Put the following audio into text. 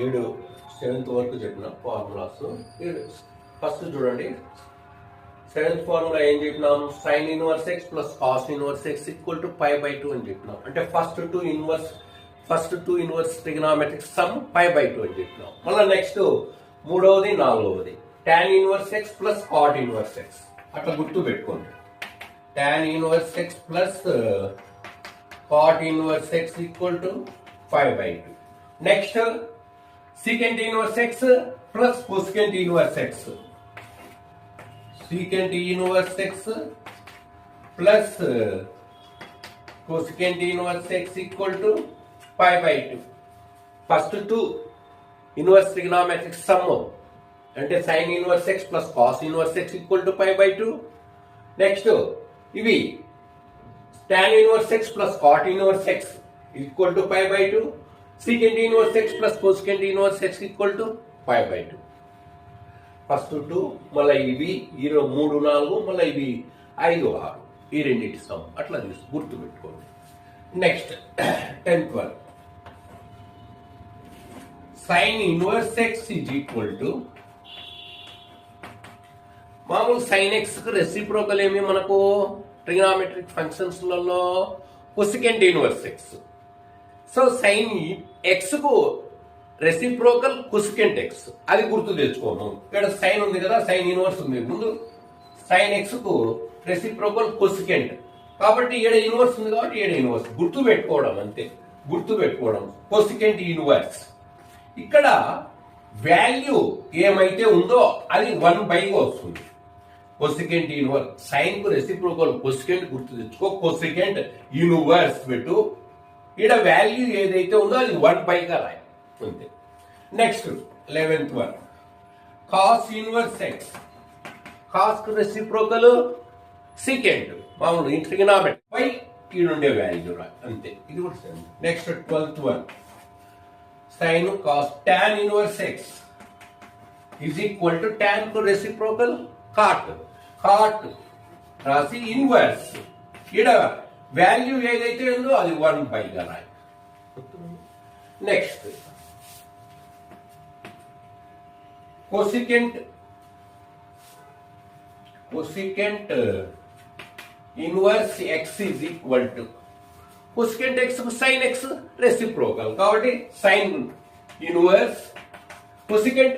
ఏడు 7th వరకు చెప్పిన ఫార్ములాస్. ఫస్ట్ చూడండి, 7th ఫార్ములా ఏం చెప్పినాం? Sine inverse x plus cos inverse x equal to π/2 అని చెప్పినాం. అంటే first two inverse trigonometric sum π/2 అని చెప్పినాం. మళ్ళీ నెక్స్ట్ మూడవది నాలుగవది tan inverse x plus cot inverse x. అట్లా గుర్తు పెట్టుకోండి. Tan inverse x plus cot inverse x equal to π/2. Next secant inverse x plus cosecant inverse x. Secant inverse x plus cosecant inverse x equal to π/2. First two inverse trigonometric sum అంటే sin inverse x plus cos inverse x equal to π/2. Next ఇవి tan inverse x plus cot inverse x equal to π/2. secant inverse x plus cosecant inverse x equal to π/2. First two, మళ్ళీ ఇవి 3 4, మళ్ళీ ఇవి 5 6, ఈ రెండింటి some. అట్లా చూసి గుర్తు పెట్టుకోండి. Next 10th one, sine inverse x is equal to మామూలు సైన్ ఎక్స్ కు రెసిప్రోకల్ ఏమి మనకు ట్రిగనామెట్రిక్ ఫంక్షన్స్లలో cosecant inverse x. So sine x కు రెసిప్రోకల్ కొసికెంట్ ఎక్స్, అది గుర్తు తెచ్చుకోము. ఇక్కడ సైన్ ఉంది కదా, సైన్ ఇన్వర్స్ ఉంది ముందు. సైన్ ఎక్స్ కు రెసిప్రోకల్ కొసికెంట్ కాబట్టి ఈడ ఇన్వర్స్ ఉంది కాబట్టి ఈడ ఇన్వర్స్ గుర్తు పెట్టుకోవడం, అంతే. గుర్తు పెట్టుకోవడం కొసికెంట్ ఇన్వర్స్. ఇక్కడ వాల్యూ ఏమైతే ఉందో అది 1/గా వస్తుంది. కొసికెంట్ ఇన్వర్స్, సైన్ కు రెసిప్రోకల్ కొసికెంట్ గుర్తు తెచ్చుకో, కొసికెంట్ ఇన్వర్స్ పెట్టు. ఈడ వాల్యూ ఏదైతే ఉందో అది 1/గా రాయి, అంతే. Next 11th one, cos inverse X. Cos కు రెసిప్రోకల్ సీకెంట్, మామూలు ట్రిగనామెట్రిక్ బై ఈడుండే వాల్యూ రాయి, అంతే. ఇది కూడా same. Next 12th one, sine cos tan inverse x is equal to tan కు రెసిప్రోకల్ కాట్. కాట్ రాసి ఇన్వర్స్, ఈడ వాల్యూ ఏదైతే ఉందో అది 1/గా రాయి. Next cosecant inverse x is equal to cosecant X కు సైన్ ఎక్స్ రెసిప్రోకల్ కాబట్టి సైన్ ఇన్వర్స్ కొసికెంట్